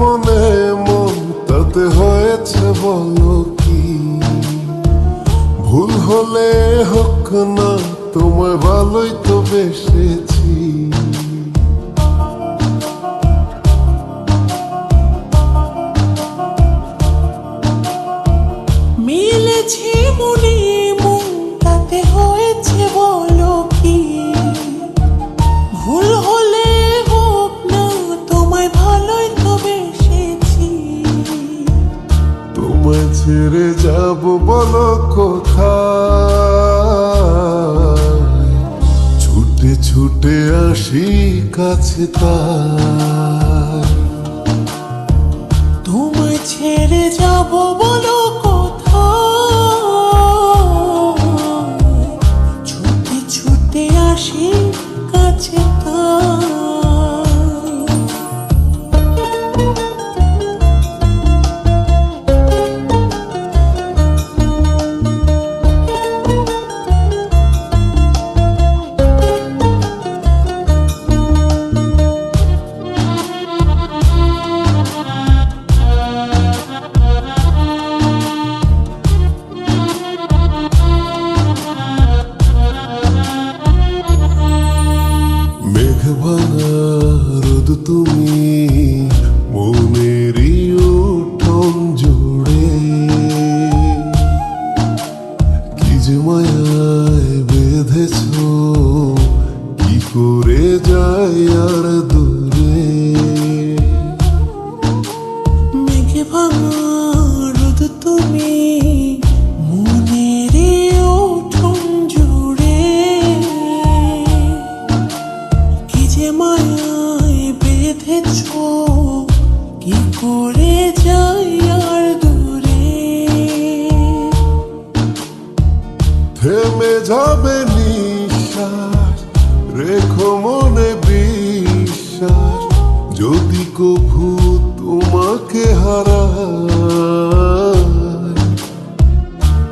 মনে মন তাতে হয়েছে বলো কি? ভুল হলে হোক না, তোমায় ভালোই তো বেসেছি। মিলেছে মনে মন তাতে হয়েছে বলো কি? ভুল হলে হোক না, তোমায় ভালোই তো বেসেছি। তোমায় ছেড়ে যাব বলো কোথায়? ছুটে ছুটে আসি কাছে তাই। তোমায় ছেড়ে যাব বলো কোথায়? ছুটে ছুটে আসি কাছে তাই। মেঘভাঙা রোদ তুমি মনেরই উঠোন জুড়ে, কি যে মায়ায় বেঁধেছ, কি করে যাই আর দূরে। মেঘে ভাঙা রোদ তুমি মনের উঠোন জুড়ে, কি যে মায়ায় বেঁধেছ, কি করে যাই আর দূরে। থেমে যাবে নিঃশ্বাস, রেখো মনে বিশ্বাস, যদি কভু তোমাকে হারাই।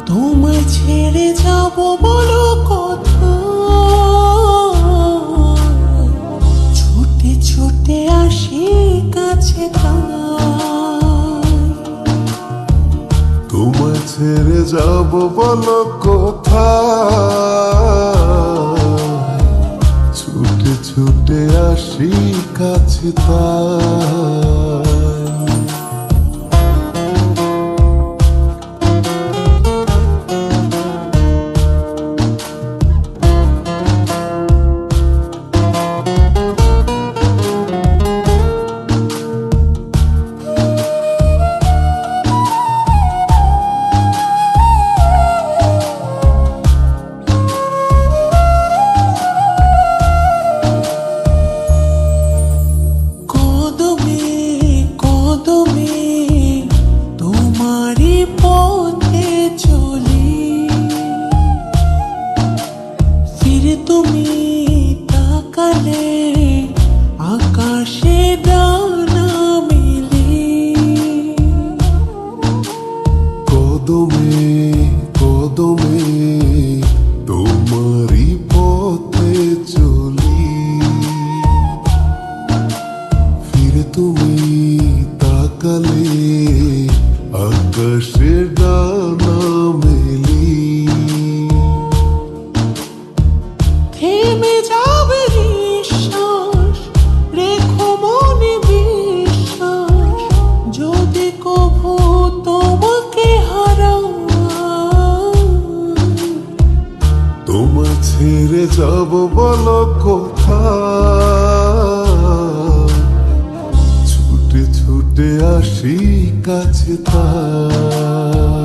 তোমায় ছেড়ে যাব বলো কোথায়? ছুটে ছুটে আসি কাছে তাই। তোমায় ছেড়ে যাব বলো কোথায়? ছুটে ছুটে আসি কাছে তাই। কদমে কদমে তোমারই পথে চলি, ফিরে তুমি তাকালে আকাশে ডানা মেলি। কদমে কদমে তোমারই পথে চলি, ফিরে তুমি তাকালে আকাশে ডানা মেলি। থেমে যাবে নিঃশ্বাস, রেখো মনে বিশ্বাস, যদি কভু তোমাকে হারাই। তোমায় ছেড়ে যাব বলো কোথায়? ছুটে ছুটে আসি কাছে তাই।